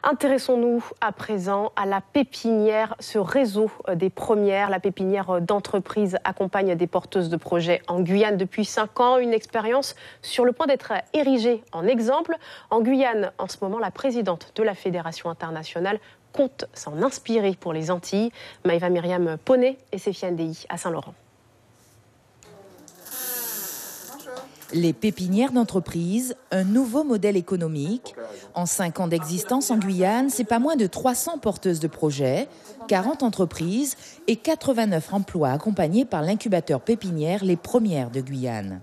Intéressons-nous à présent à la pépinière, ce réseau des premières. La pépinière d'entreprise accompagne des porteuses de projets en Guyane depuis 5 ans. Une expérience sur le point d'être érigée en exemple. En Guyane, en ce moment, la présidente de la Fédération internationale compte s'en inspirer pour les Antilles. Maïva Myriam Poney et Séfiane Dei à Saint-Laurent. Les pépinières d'entreprise, un nouveau modèle économique. En 5 ans d'existence en Guyane, c'est pas moins de 300 porteuses de projets, 40 entreprises et 89 emplois accompagnés par l'incubateur pépinière Les Premières de Guyane.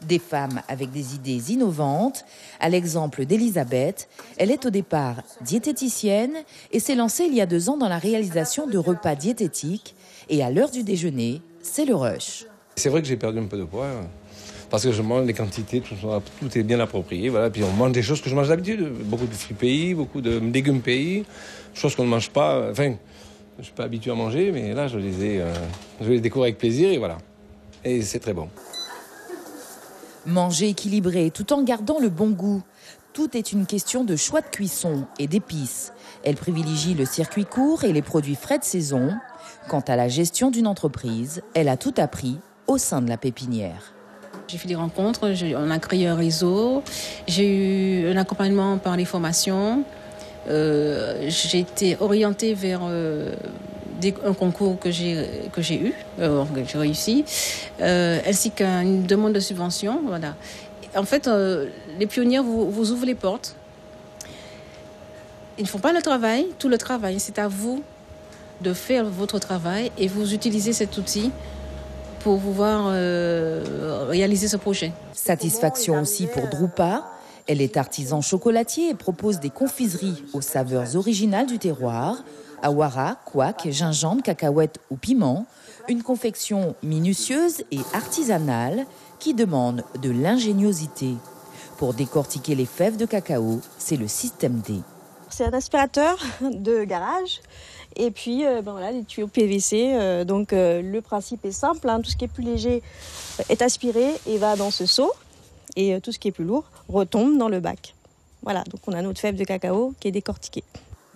Des femmes avec des idées innovantes, à l'exemple d'Elisabeth. Elle est au départ diététicienne et s'est lancée il y a 2 ans dans la réalisation de repas diététiques. Et à l'heure du déjeuner, c'est le rush. C'est vrai que j'ai perdu un peu de poids. Parce que je mange les quantités, tout est bien approprié. Voilà. Puis on mange des choses que je mange d'habitude. Beaucoup de fruits pays, beaucoup de légumes pays. Choses qu'on ne mange pas. Enfin, je ne suis pas habitué à manger, mais là, je les découvre avec plaisir et voilà. Et c'est très bon. Manger équilibré tout en gardant le bon goût. Tout est une question de choix de cuisson et d'épices. Elle privilégie le circuit court et les produits frais de saison. Quant à la gestion d'une entreprise, elle a tout appris au sein de la pépinière. J'ai fait des rencontres, on a créé un réseau, j'ai eu un accompagnement par les formations, j'ai été orientée vers un concours que j'ai eu, que j'ai réussi, ainsi qu'une demande de subvention. Voilà. En fait, les pionnières vous ouvrent les portes. Ils ne font pas le travail, tout le travail, c'est à vous de faire votre travail et vous utilisez cet outil pour pouvoir réaliser ce projet. Satisfaction aussi pour Drupa. Elle est artisan chocolatier et propose des confiseries aux saveurs originales du terroir. Awara, couac, gingembre, cacahuètes ou piment. Une confection minutieuse et artisanale qui demande de l'ingéniosité. Pour décortiquer les fèves de cacao, c'est le système D. C'est un aspirateur de garage. Et puis, les tuyaux PVC. Le principe est simple. Tout ce qui est plus léger est aspiré et va dans ce seau. Et tout ce qui est plus lourd retombe dans le bac. Voilà, donc on a notre fève de cacao qui est décortiquée.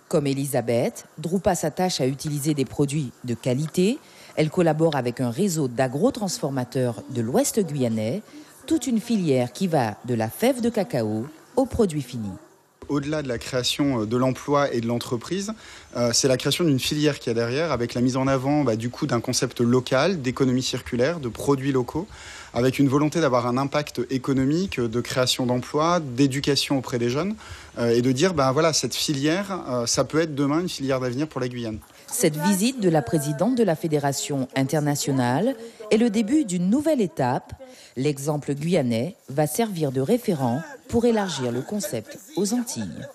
Comme Elisabeth, Drupa s'attache à utiliser des produits de qualité. Elle collabore avec un réseau d'agrotransformateurs de l'Ouest guyanais. Toute une filière qui va de la fève de cacao aux produits finis. Au-delà de la création de l'emploi et de l'entreprise, c'est la création d'une filière qui est derrière, avec la mise en avant d'un concept local, d'économie circulaire, de produits locaux, avec une volonté d'avoir un impact économique, de création d'emplois, d'éducation auprès des jeunes, et de dire, cette filière, ça peut être demain une filière d'avenir pour la Guyane. Cette visite de la présidente de la Fédération internationale est le début d'une nouvelle étape. L'exemple guyanais va servir de référent pour élargir le concept aux Antilles.